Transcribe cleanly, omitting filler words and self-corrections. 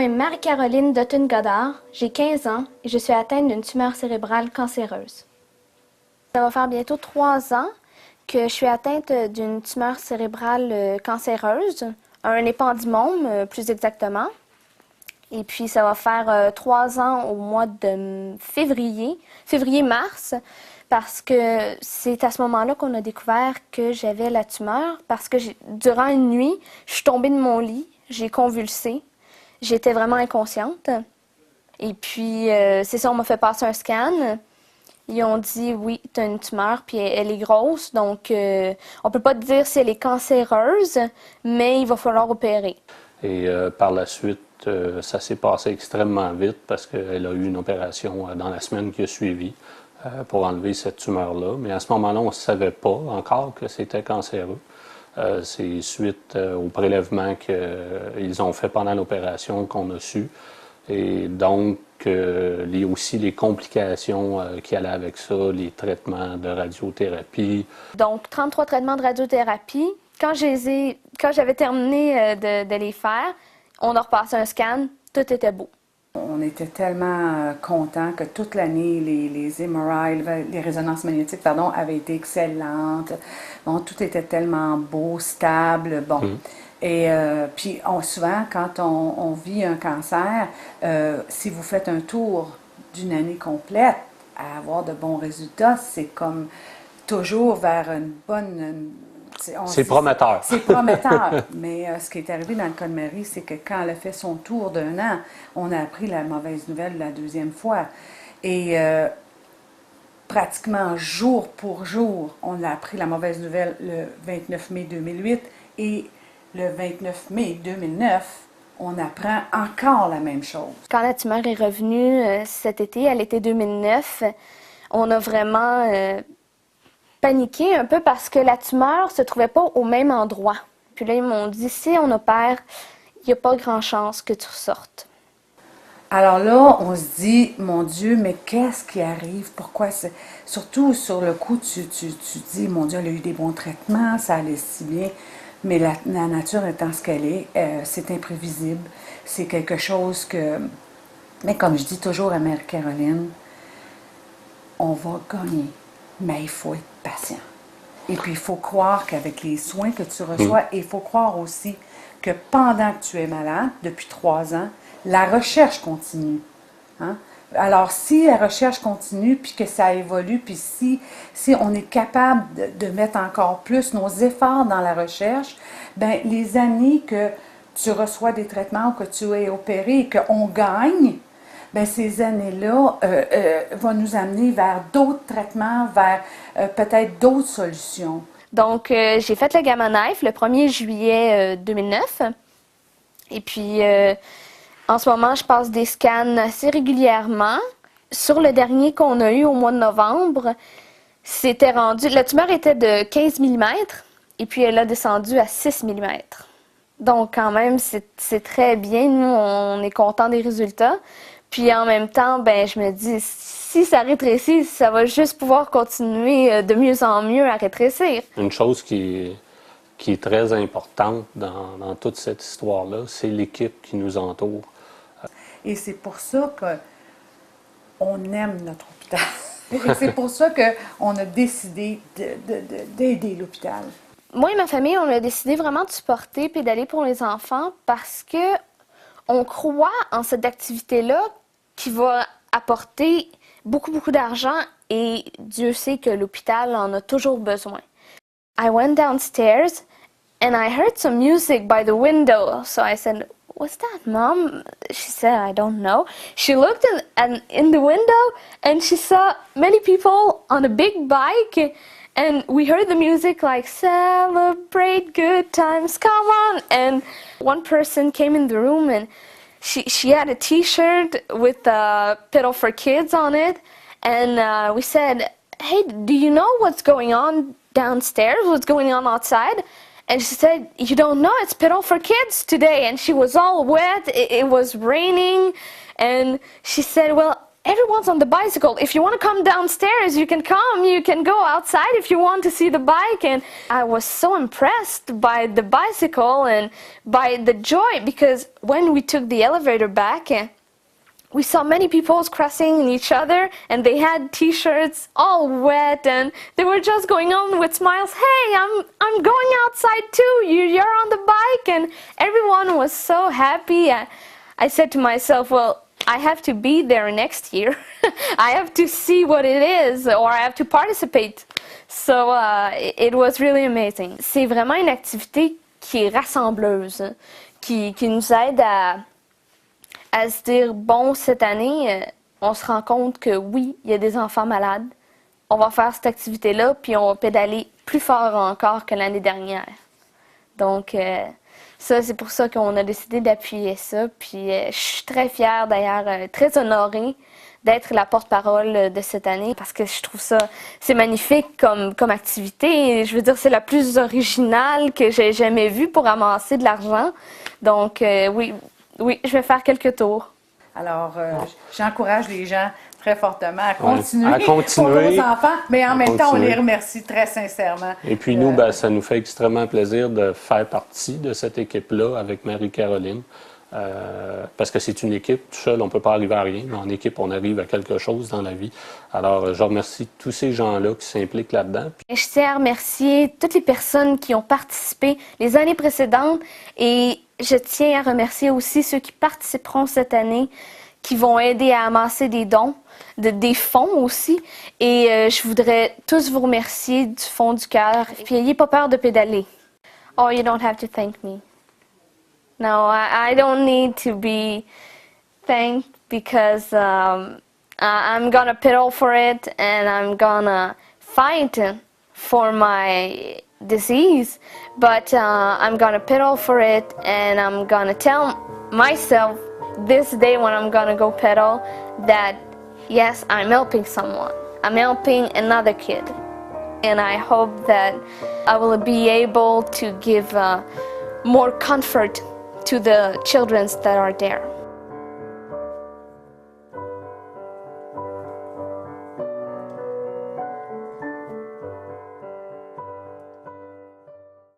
nomme Marie-Caroline Dutton-Goddard, j'ai 15 ans et je suis atteinte d'une tumeur cérébrale cancéreuse. Ça va faire bientôt 3 ans que je suis atteinte d'une tumeur cérébrale cancéreuse, un épendymome plus exactement. Et puis ça va faire 3 ans au mois de février-mars, parce que c'est à ce moment-là qu'on a découvert que j'avais la tumeur, parce que durant une nuit, je suis tombée de mon lit, j'ai convulsé, j'étais vraiment inconsciente. Et puis c'est ça, on m'a fait passer un scan. Ils ont dit oui, tu as une tumeur, puis elle est grosse, donc on peut pas te dire si elle est cancéreuse, mais il va falloir opérer. Et par la suite, ça s'est passé extrêmement vite parce qu'elle a eu une opération dans la semaine qui a suivi pour enlever cette tumeur-là. Mais à ce moment-là, on ne savait pas encore que c'était cancéreux. C'est suite au prélèvement qu'ils ont fait pendant l'opération qu'on a su. Et donc, aussi les complications qui allaient avec ça, les traitements de radiothérapie. Donc, 33 traitements de radiothérapie. Quand j'avais terminé de les faire, on a repassé un scan, tout était beau. On était tellement contents que toute l'année, les MRI, les résonances magnétiques, avaient été excellentes. Bon, tout était tellement beau, stable, bon. Et puis, souvent, quand on vit un cancer, si vous faites un tour d'une année complète, à avoir de bons résultats, c'est comme toujours vers une bonne... C'est prometteur. C'est prometteur. Mais ce qui est arrivé dans le cas de Marie, c'est que quand elle a fait son tour d'1 an, on a appris la mauvaise nouvelle la deuxième fois. Et pratiquement jour pour jour, on a appris la mauvaise nouvelle le 29 mai 2008 et le 29 mai 2009, on apprend encore la même chose. Quand la tumeur est revenue cet été, à l'été 2009, on a vraiment paniqué un peu parce que la tumeur ne se trouvait pas au même endroit. Puis là, ils m'ont dit, si on opère, il n'y a pas grand chance que tu ressortes. Alors là, on se dit, mon Dieu, mais qu'est-ce qui arrive? Pourquoi? Surtout sur le coup, tu dis, mon Dieu, elle a eu des bons traitements, ça allait si bien. Mais la nature étant ce qu'elle est, c'est imprévisible. C'est quelque chose que... Mais comme je dis toujours à Marie-Caroline, on va gagner, mais il faut être patient. Et puis, il faut croire qu'avec les soins que tu reçois, il faut croire aussi que pendant que tu es malade, depuis 3 ans, la recherche continue. Hein? Alors, si la recherche continue, puis que ça évolue, puis si on est capable de mettre encore plus nos efforts dans la recherche, bien, les années que tu reçois des traitements, que tu es opéré et qu'on gagne, bien, ces années-là vont nous amener vers d'autres traitements, vers peut-être d'autres solutions. Donc, j'ai fait le Gamma Knife le 1er juillet 2009. Et puis... en ce moment, je passe des scans assez régulièrement. Sur le dernier qu'on a eu au mois de novembre, c'était rendu... La tumeur était de 15 mm et puis elle a descendu à 6 mm. Donc quand même, c'est très bien. Nous, on est contents des résultats. Puis en même temps, ben je me dis, si ça rétrécit, ça va juste pouvoir continuer de mieux en mieux à rétrécir. Une chose qui est très importante dans toute cette histoire-là, c'est l'équipe qui nous entoure. Et c'est pour ça qu'on aime notre hôpital. Et c'est pour ça qu'on a décidé d'aider l'hôpital. Moi et ma famille, on a décidé vraiment de supporter Pédaler pour les enfants parce que on croit en cette activité-là qui va apporter beaucoup, beaucoup d'argent et Dieu sait que l'hôpital en a toujours besoin. I went downstairs and I heard some music by the window. So I said, "What's that, Mom?" She said, "I don't know." She looked in the window and she saw many people on a big bike and we heard the music like, "Celebrate good times, come on." And one person came in the room and she had a t-shirt with Pedal for Kids on it. And we said, "Hey, do you know what's going on downstairs? What's going on outside?" And she said, "You don't know, it's Pedal for Kids today." And she was all wet, it was raining. And she said, "Well, everyone's on the bicycle. If you want to come downstairs, you can come. You can go outside if you want to see the bike. And I was so impressed by the bicycle and by the joy, because when we took the elevator back, we saw many people crossing each other, and they had t-shirts all wet, and they were just going on with smiles. Hey, I'm going outside too. You're on the bike, and everyone was so happy. I said to myself, well, I have to be there next year. I have to see what it is, or I have to participate. So it was really amazing. C'est vraiment une activité qui est rassembleuse, qui nous aide à se dire, bon, cette année, on se rend compte que oui, il y a des enfants malades. On va faire cette activité-là, puis on va pédaler plus fort encore que l'année dernière. Donc, ça, c'est pour ça qu'on a décidé d'appuyer ça. Puis, je suis très fière, d'ailleurs, très honorée d'être la porte-parole de cette année, parce que je trouve ça, c'est magnifique comme activité. Je veux dire, c'est la plus originale que j'ai jamais vue pour amasser de l'argent. Donc, oui, je vais faire quelques tours. Alors, j'encourage les gens très fortement à continuer, pour nos enfants, mais en même temps, on les remercie très sincèrement. Et puis nous, ça nous fait extrêmement plaisir de faire partie de cette équipe-là avec Marie-Caroline, parce que c'est une équipe. Tout seul, on ne peut pas arriver à rien, mais en équipe, on arrive à quelque chose dans la vie. Alors, je remercie tous ces gens-là qui s'impliquent là-dedans. Je tiens à remercier toutes les personnes qui ont participé les années précédentes, et je tiens à remercier aussi ceux qui participeront cette année, qui vont aider à amasser des dons, des fonds aussi. Et je voudrais tous vous remercier du fond du cœur. Puis n'ayez pas peur de pédaler. Oh, you don't have to thank me. No, I don't need to be thanked, because I'm gonna pedal for it, and I'm gonna fight for my disease. But I'm gonna pedal for it, and I'm gonna tell myself this day when I'm gonna go pedal that yes, I'm helping someone. I'm helping another kid. And I hope that I will be able to give more comfort to the children that are there.